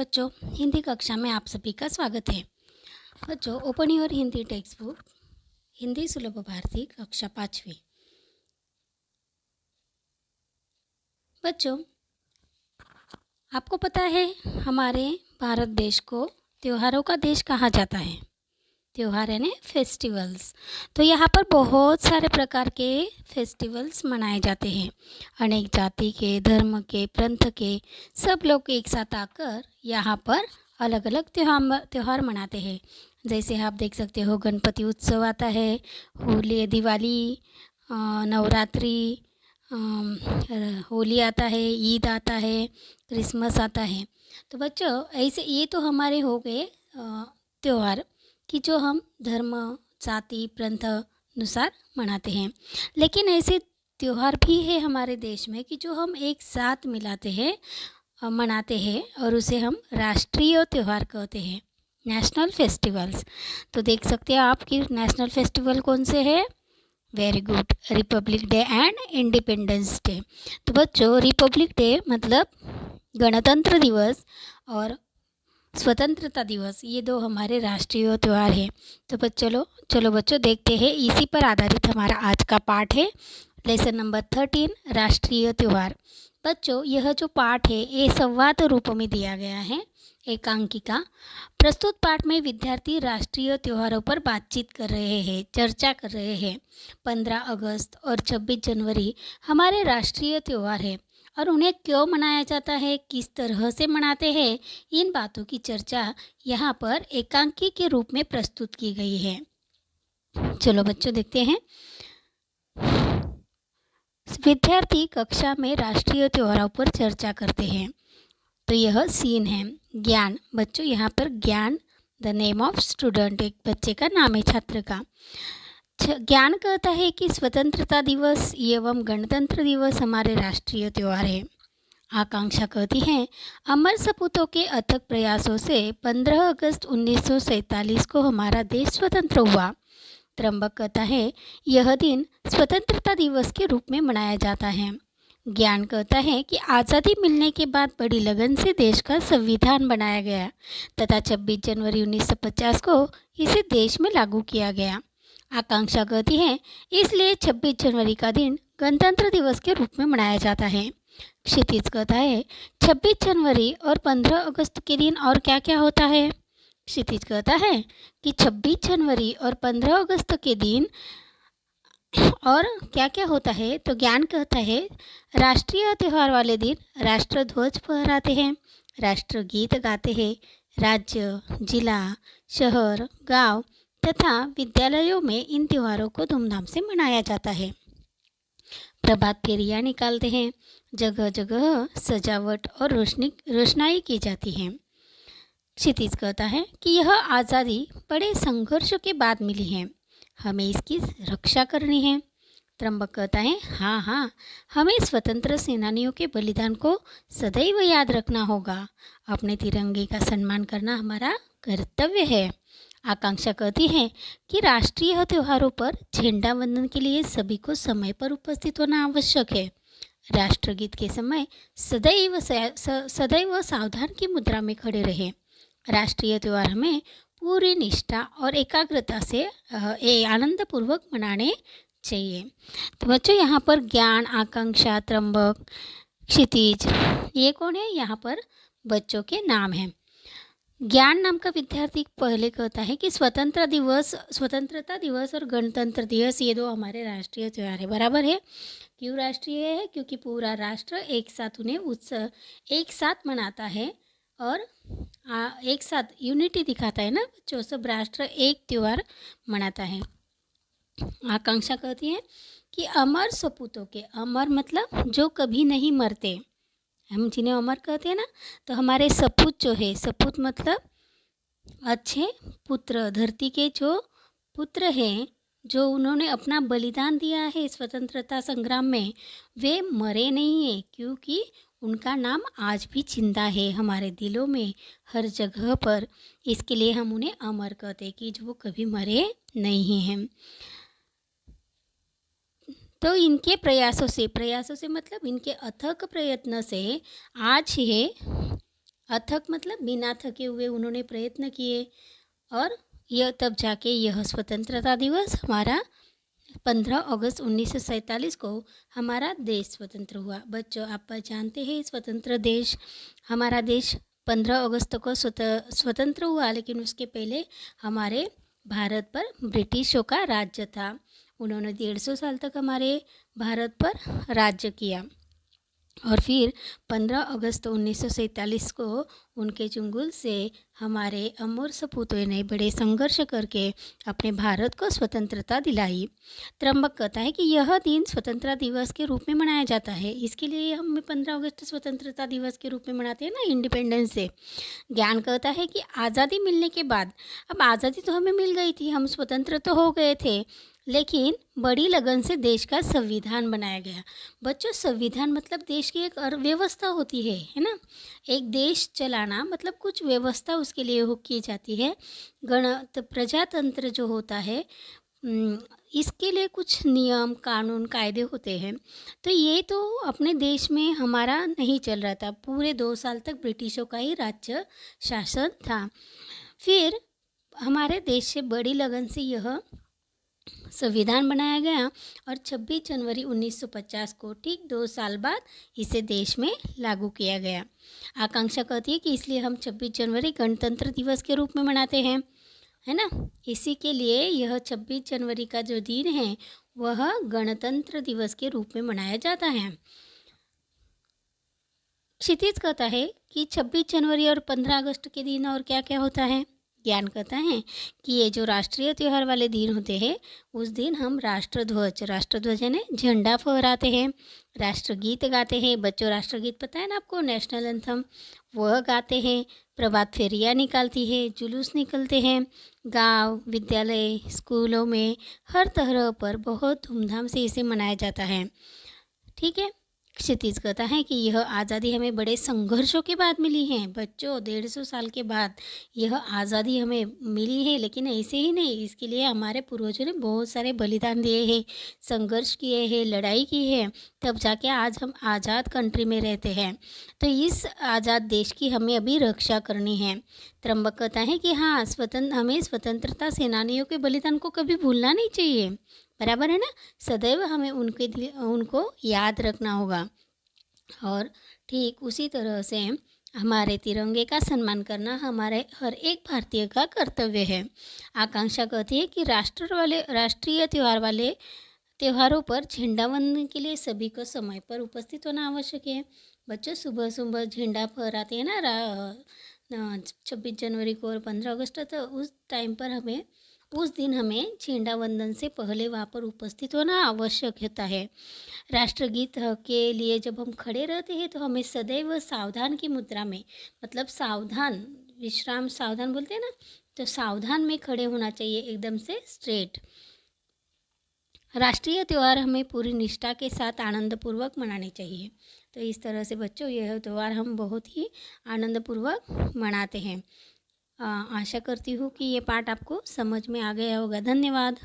बच्चों, हिंदी कक्षा में आप सभी का स्वागत है। बच्चों, open your Hindi text book, Hindi सुलभ भारती कक्षा 5वीं। बच्चों, आपको पता है हमारे भारत देश को त्योहारों का देश कहा जाता है। त्योहार यानी फेस्टिवल्स। तो यहाँ पर बहुत सारे प्रकार के फेस्टिवल्स मनाए जाते हैं। अनेक जाति के, धर्म के, पंथ के सब लोग एक साथ आकर यहाँ पर अलग अलग त्योहार मनाते हैं। जैसे आप देख सकते हो, गणपति उत्सव आता है, होली, दिवाली, नवरात्रि, होली आता है, ईद आता है, क्रिसमस आता है। तो बच्चों, ऐसे ये तो हमारे हो गए त्योहार कि जो हम धर्म, जाति, पंथ अनुसार मनाते हैं। लेकिन ऐसे त्योहार भी है हमारे देश में कि जो हम एक साथ मिलाते हैं, मनाते हैं, और उसे हम राष्ट्रीय त्योहार कहते हैं, नेशनल फेस्टिवल्स। तो देख सकते हैं आप कि नेशनल फेस्टिवल कौन से हैं। Very good, Republic day and independence day. तो बच्चों, रिपब्लिक डे मतलब गणतंत्र दिवस और स्वतंत्रता दिवस, ये दो हमारे राष्ट्रीय त्यौहार हैं। तो चलो बच्चों, देखते हैं, इसी पर आधारित हमारा आज का पाठ है। लेसन नंबर 13, राष्ट्रीय त्यौहार। बच्चों, यह जो पाठ है ये संवाद रूप में दिया गया है, एकांकिका। प्रस्तुत पाठ में विद्यार्थी राष्ट्रीय त्योहारों पर बातचीत कर रहे हैं, चर्चा कर रहे हैं। 15 अगस्त और 26 जनवरी हमारे राष्ट्रीय त्यौहार है और उन्हें क्यों मनाया जाता है, किस तरह से मनाते हैं, इन बातों की चर्चा यहाँ पर एकांकी के रूप में प्रस्तुत की गई है। चलो बच्चों, देखते हैं। विद्यार्थी कक्षा में राष्ट्रीय त्योहारों पर चर्चा करते हैं। तो यह सीन है ज्ञान। बच्चों, यहाँ पर ज्ञान, द नेम ऑफ स्टूडेंट, एक बच्चे का नाम है, छात्र का। ज्ञान कहता है कि स्वतंत्रता दिवस एवं गणतंत्र दिवस हमारे राष्ट्रीय त्यौहार है। आकांक्षा कहती है, अमर सपूतों के अथक प्रयासों से 15 अगस्त 1947 को हमारा देश स्वतंत्र हुआ। त्र्यंबक कहता है, यह दिन स्वतंत्रता दिवस के रूप में मनाया जाता है। ज्ञान कहता है कि आज़ादी मिलने के बाद बड़ी लगन से देश का संविधान बनाया गया तथा 26 जनवरी 1950 को इसे देश में लागू किया गया। आकांक्षा कहती है, इसलिए 26 जनवरी का दिन गणतंत्र दिवस के रूप में मनाया जाता है। क्षितिज कहता है, 26 जनवरी और 15 अगस्त के दिन और क्या क्या होता है। क्षितिज कहता है कि 26 जनवरी और 15 अगस्त के दिन और क्या क्या होता है। तो ज्ञान कहता है, राष्ट्रीय त्यौहार वाले दिन राष्ट्रध्वज फहराते हैं, राष्ट्रगीत गाते हैं, राज्य, जिला, शहर, गांव तथा विद्यालयों में इन त्योहारों को धूमधाम से मनाया जाता है। प्रभात फेरियाँ निकालते हैं, जगह जगह सजावट और रोशनाई की जाती है। क्षितिज कहता है कि यह आज़ादी बड़े संघर्ष के बाद मिली है, हमें इसकी रक्षा करनी है। त्र्यंबक कहता है, हाँ, हमें स्वतंत्र सेनानियों के बलिदान को सदैव याद रखना होगा। अपने तिरंगे का सम्मान करना हमारा कर्तव्य है। आकांक्षा कहती है कि राष्ट्रीय त्योहारों पर झंडा वंदन के लिए सभी को समय पर उपस्थित होना आवश्यक है। राष्ट्रगीत के समय सदैव सावधान की मुद्रा में खड़े रहे। राष्ट्रीय त्यौहार हमें पूरी निष्ठा और एकाग्रता से आनंदपूर्वक मनाने चाहिए। तो बच्चों, यहाँ पर ज्ञान, आकांक्षा, त्र्यंबक, क्षितिज, ये कौन है, यहाँ पर बच्चों के नाम हैं। ज्ञान नाम का विद्यार्थी पहले कहता है कि स्वतंत्रता दिवस और गणतंत्र दिवस ये दो हमारे राष्ट्रीय त्यौहार है। बराबर है। क्यों राष्ट्रीय है? क्योंकि पूरा राष्ट्र एक साथ उन्हें उत्सव एक साथ मनाता है और एक साथ यूनिटी दिखाता है ना बच्चों, सब राष्ट्र एक त्यौहार मनाता है। आकांक्षा कहती है कि अमर सपूतों के, अमर मतलब जो कभी नहीं मरते, हम जिन्हें अमर कहते हैं ना, तो हमारे सपूत जो है, सपूत मतलब अच्छे पुत्र, धरती के जो पुत्र हैं, जो उन्होंने अपना बलिदान दिया है स्वतंत्रता संग्राम में, वे मरे नहीं हैं, क्योंकि उनका नाम आज भी जिंदा है हमारे दिलों में, हर जगह पर। इसके लिए हम उन्हें अमर कहते हैं कि जो वो कभी मरे नहीं हैं। तो इनके प्रयासों से मतलब इनके अथक प्रयत्न से आज ये अथक मतलब बिना थके हुए उन्होंने प्रयत्न किए, और यह तब जाके यह स्वतंत्रता दिवस हमारा 15 अगस्त 1947 को हमारा देश स्वतंत्र हुआ। बच्चों, आप जानते हैं स्वतंत्र देश, हमारा देश 15 अगस्त को स्वतंत्र हुआ, लेकिन उसके पहले हमारे भारत पर ब्रिटिशों का राज्य था। उन्होंने 150 साल तक हमारे भारत पर राज्य किया, और फिर 15 अगस्त 1947 को उनके चंगुल से हमारे अमर सपूतों ने बड़े संघर्ष करके अपने भारत को स्वतंत्रता दिलाई। त्र्यंबक कहता है कि यह दिन स्वतंत्रता दिवस के रूप में मनाया जाता है। इसके लिए हम 15 अगस्त स्वतंत्रता दिवस के रूप में मनाते हैं ना, इंडिपेंडेंस डे। ज्ञान कहता है कि आज़ादी मिलने के बाद, अब आज़ादी तो हमें मिल गई थी, हम स्वतंत्र तो हो गए थे, लेकिन बड़ी लगन से देश का संविधान बनाया गया। बच्चों, संविधान मतलब देश की एक व्यवस्था होती है ना। एक देश चलाना मतलब कुछ व्यवस्था उसके लिए हो की जाती है। प्रजातंत्र जो होता है, इसके लिए कुछ नियम कानून कायदे होते हैं। तो ये तो अपने देश में हमारा नहीं चल रहा था। पूरे 2 साल तक ब्रिटिशों का ही राज्य शासन था। फिर हमारे देश से बड़ी लगन से यह संविधान बनाया गया, और 26 जनवरी 1950 को ठीक 2 साल बाद इसे देश में लागू किया गया। आकांक्षा कहती है कि इसलिए हम 26 जनवरी गणतंत्र दिवस के रूप में मनाते हैं, है ना। इसी के लिए यह 26 जनवरी का जो दिन है वह गणतंत्र दिवस के रूप में मनाया जाता है। क्षितिज कहता है कि 26 जनवरी और 15 अगस्त के दिन और क्या क्या होता है। ज्ञान कहता है कि ये जो राष्ट्रीय त्यौहार वाले दिन होते हैं, उस दिन हम राष्ट्रध्वज यानी झंडा फहराते हैं, राष्ट्रगीत गाते हैं। बच्चों, राष्ट्रगीत पता है ना आपको, नेशनल एंथम, वह गाते हैं। प्रभात फेरियाँ निकालती है, जुलूस निकलते हैं। गांव, विद्यालय, स्कूलों में हर तरह पर बहुत धूमधाम से इसे मनाया जाता है। ठीक है। क्षितिज कहता है कि यह आज़ादी हमें बड़े संघर्षों के बाद मिली है। बच्चों, 150 साल के बाद यह आज़ादी हमें मिली है, लेकिन ऐसे ही नहीं, इसके लिए हमारे पूर्वजों ने बहुत सारे बलिदान दिए हैं, संघर्ष किए हैं, लड़ाई की है, तब जाके आज हम आज़ाद कंट्री में रहते हैं। तो इस आज़ाद देश की हमें अभी रक्षा करनी है। त्र्यंबक कहता है कि हाँ, हमें स्वतंत्रता सेनानियों के बलिदान को कभी भूलना नहीं चाहिए। बराबर है ना। सदैव हमें उनको याद रखना होगा। और ठीक उसी तरह से हमारे तिरंगे का सम्मान करना हमारे हर एक भारतीय का कर्तव्य है। आकांक्षा कहती है कि राष्ट्रीय त्योहारों पर झंडा वंदन के लिए सभी को समय पर उपस्थित होना आवश्यक है। बच्चों, सुबह सुबह झंडा फहराते हैं ना 26 जनवरी को और 15 अगस्त, तो उस दिन हमें झंडा वंदन से पहले वहाँ पर उपस्थित होना आवश्यक होता है। राष्ट्रगीत के लिए जब हम खड़े रहते हैं तो हमें सदैव सावधान की मुद्रा में, मतलब सावधान, विश्राम सावधान बोलते हैं ना, तो सावधान में खड़े होना चाहिए, एकदम से स्ट्रेट। राष्ट्रीय त्यौहार हमें पूरी निष्ठा के साथ आनंदपूर्वक मनाने चाहिए। तो इस तरह से बच्चों, यह त्यौहार हम बहुत ही आनंदपूर्वक मनाते हैं। आशा करती हूँ कि ये पाठ आपको समझ में आ गया होगा। धन्यवाद।